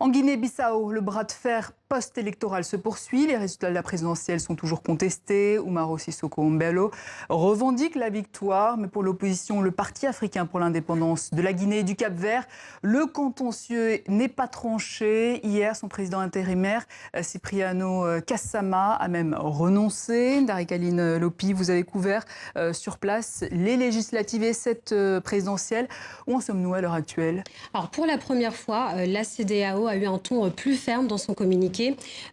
En Guinée-Bissau, le bras de fer post-électoral se poursuit. Les résultats de la présidentielle sont toujours contestés. Umaro Sissoco Embalo revendique la victoire, mais pour l'opposition, le Parti africain pour l'indépendance de la Guinée et du Cap-Vert, le contentieux n'est pas tranché. Hier, son président intérimaire, Cipriano Kassama, a même renoncé. Darikaline Lopi, vous avez couvert sur place les législatives et cette présidentielle. Où en sommes-nous à l'heure actuelle? Alors pour la première fois, la CEDEAO a eu un ton plus ferme dans son communiqué.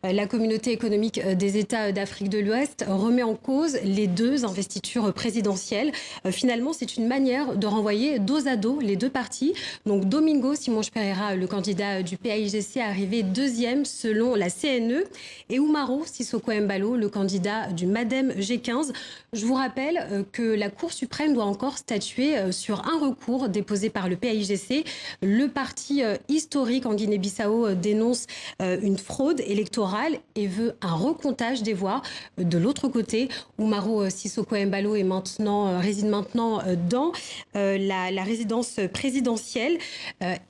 La communauté économique des États d'Afrique de l'Ouest remet en cause les deux investitures présidentielles. Finalement, c'est une manière de renvoyer dos à dos les deux partis. Donc Domingo Simões Pereira, le candidat du PAIGC, est arrivé deuxième selon la CNE, et Umaro Sissoco Embalo, le candidat du MADEM G15. Je vous rappelle que la Cour suprême doit encore statuer sur un recours déposé par le PAIGC. Le parti historique en Guinée-Bissau dénonce une fraude électorale et veut un recomptage des voix. De l'autre côté, Umaro Sissoco Embalo réside maintenant dans la résidence présidentielle.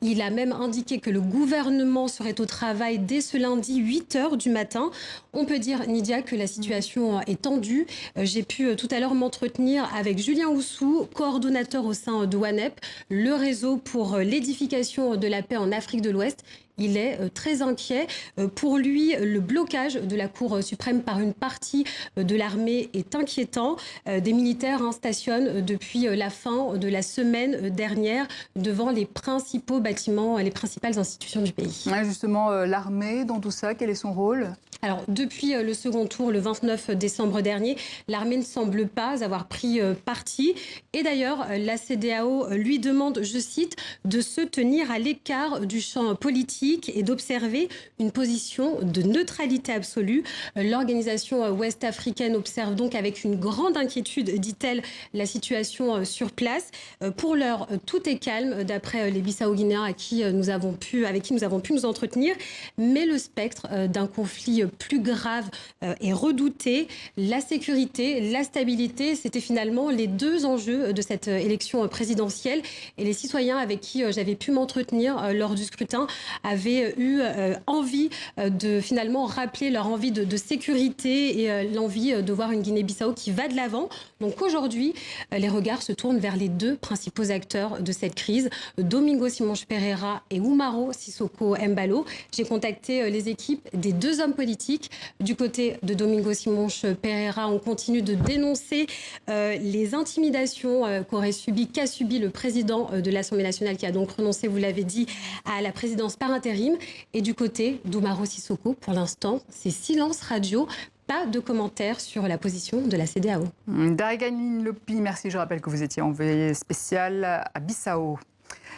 Il a même indiqué que le gouvernement serait au travail dès ce lundi 8h du matin. On peut dire, Nidia, que la situation est tendue. J'ai pu tout à l'heure m'entretenir avec Julien Oussou, coordonnateur au sein de WANEP, le réseau pour l'édification de la paix en Afrique de l'Ouest. Il est très inquiet. Pour lui, le blocage de la Cour suprême par une partie de l'armée est inquiétant. Des militaires stationnent depuis la fin de la semaine dernière devant les principaux bâtiments, les principales institutions du pays. Ouais, justement, l'armée dans tout ça, quel est son rôle ? Alors, depuis le second tour, le 29 décembre dernier, l'armée ne semble pas avoir pris parti. Et d'ailleurs, la CEDEAO lui demande, je cite, de se tenir à l'écart du champ politique et d'observer une position de neutralité absolue. L'organisation ouest-africaine observe donc avec une grande inquiétude, dit-elle, la situation sur place. Pour l'heure, tout est calme, d'après les Bissau-Guinéens avec qui nous avons pu nous entretenir. Mais le spectre d'un conflit plus grave est redouté. La sécurité, la stabilité, c'était finalement les deux enjeux de cette élection présidentielle. Et les citoyens avec qui j'avais pu m'entretenir lors du scrutin avaient eu envie de finalement rappeler leur envie de sécurité et l'envie de voir une Guinée-Bissau qui va de l'avant. Donc aujourd'hui, les regards se tournent vers les deux principaux acteurs de cette crise, Domingo Simões Pereira et Umaro Sissoco Embalo. J'ai contacté les équipes des deux hommes politiques. Du côté de Domingo Simões Pereira, on continue de dénoncer les intimidations qu'a subi le président de l'Assemblée nationale, qui a donc renoncé, vous l'avez dit, à la présidence par intérim. Et du côté d'Umaro Sissoco, pour l'instant, c'est silence radio. Pas de commentaires sur la position de la CEDEAO. Darikaline Lopi, merci. Je rappelle que vous étiez envoyée spéciale à Bissau.